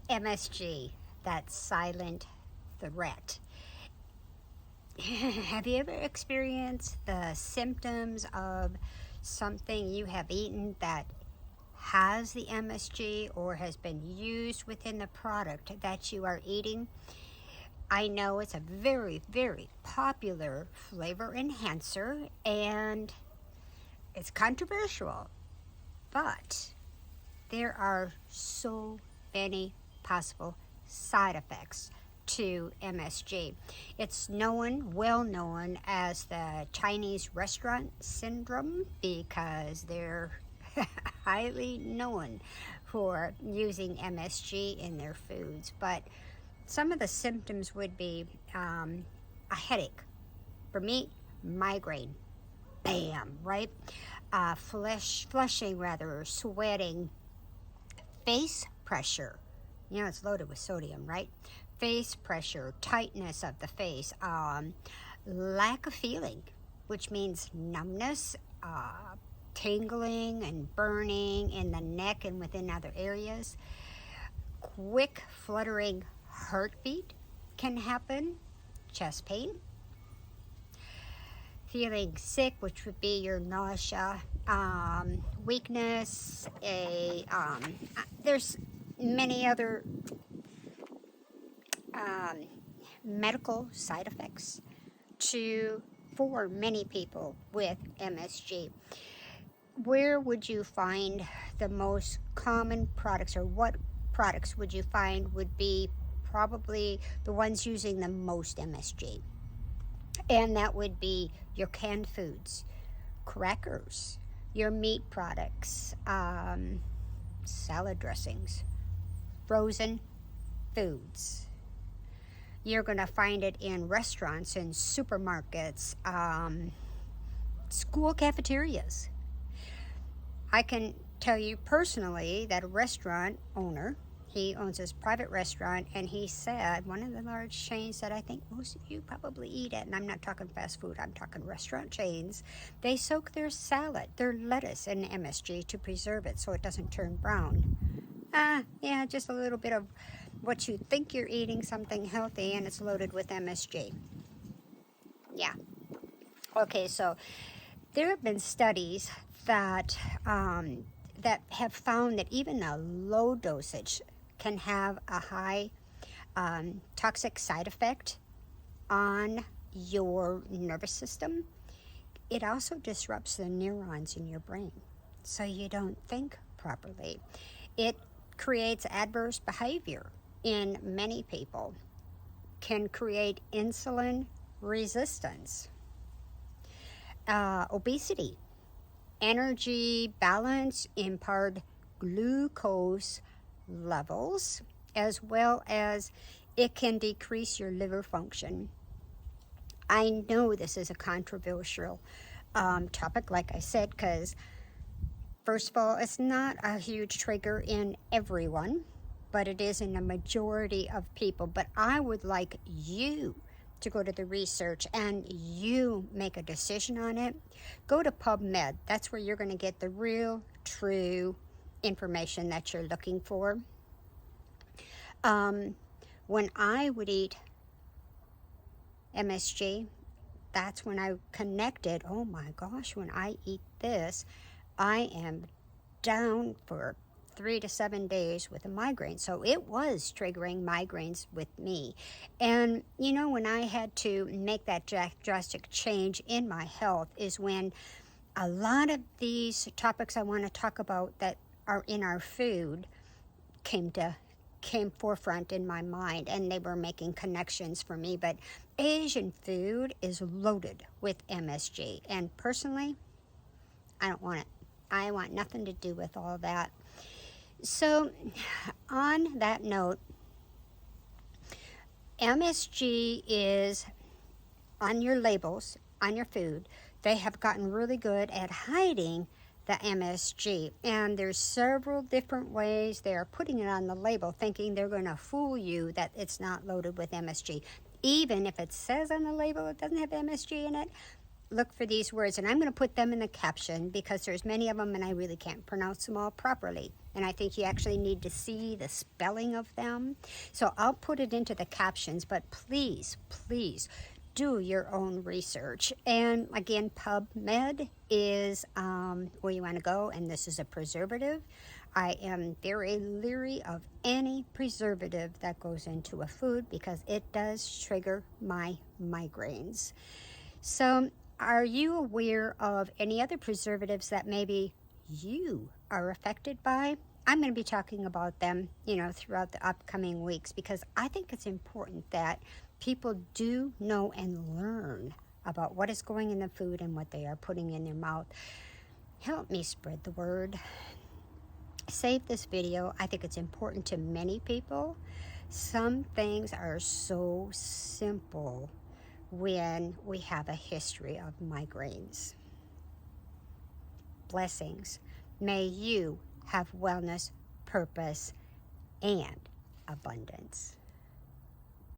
MSG, that silent threat. Have you ever experienced the symptoms of something you have eaten that has the MSG or has been used within the product that you are eating? I know it's a very, very popular flavor enhancer and it's controversial, but there are so many possible side effects to MSG. It's well known as the Chinese restaurant syndrome because they're highly known for using MSG in their foods. But some of the symptoms would be a headache. For me, migraine. Bam, right? Flushing rather, sweating, face pressure. You know, it's loaded with sodium, right? Face pressure, tightness of the face, lack of feeling, which means numbness, tingling and burning in the neck and within other areas. Quick fluttering heartbeat can happen, chest pain, feeling sick, which would be your nausea, weakness, there's many other medical side effects for many people with MSG. Where would you find the most common products, or what products would you find would be probably the ones using the most MSG? And that would be your canned foods, crackers, your meat products, salad dressings, frozen foods. You're going to find it in restaurants and supermarkets, school cafeterias. I can tell you personally that a restaurant owner, he owns his private restaurant, and he said one of the large chains that I think most of you probably eat at, and I'm not talking fast food, I'm talking restaurant chains, they soak their salad, their lettuce in MSG to preserve it so it doesn't turn brown. Yeah, just a little bit of what you think you're eating, something healthy, and it's loaded with MSG. Yeah. Okay, so there have been studies that that have found that even a low dosage can have a high toxic side effect on your nervous system. It also disrupts the neurons in your brain, so you don't think properly. It creates adverse behavior in many people, can create insulin resistance, obesity, energy balance, impaired glucose levels, as well as it can decrease your liver function. I know this is a controversial topic, like I said, because first of all, it's not a huge trigger in everyone, but it is in a majority of people. But I would like you to go to the research and you make a decision on it. Go to PubMed. That's where you're going to get the real, true information that you're looking for. When I would eat MSG, that's when I connected, oh my gosh, when I eat this, I am down for 3 to 7 days with a migraine. So it was triggering migraines with me. And you know, when I had to make that drastic change in my health is when a lot of these topics I want to talk about that are in our food came forefront in my mind, and they were making connections for me. But Asian food is loaded with MSG, and personally, I don't want it. I want nothing to do with all that. So, on that note, MSG is on your labels, on your food. They have gotten really good at hiding the MSG, and there's several different ways they are putting it on the label, thinking they're going to fool you that it's not loaded with MSG. Even if it says on the label it doesn't have MSG in it, look for these words, and I'm going to put them in the caption because there's many of them and I really can't pronounce them all properly. and I think you actually need to see the spelling of them. So I'll put it into the captions, but please, please do your own research. And again, PubMed is where you want to go, and this is a preservative. I am very leery of any preservative that goes into a food because it does trigger my migraines. So are you aware of any other preservatives that maybe you are affected by? I'm going to be talking about them, throughout the upcoming weeks, because I think it's important that people do know and learn about what is going in the food and what they are putting in their mouth. Help me spread the word. Save this video. I think it's important to many people. Some things are so simple when we have a history of migraines. Blessings. May you have wellness, purpose, and abundance.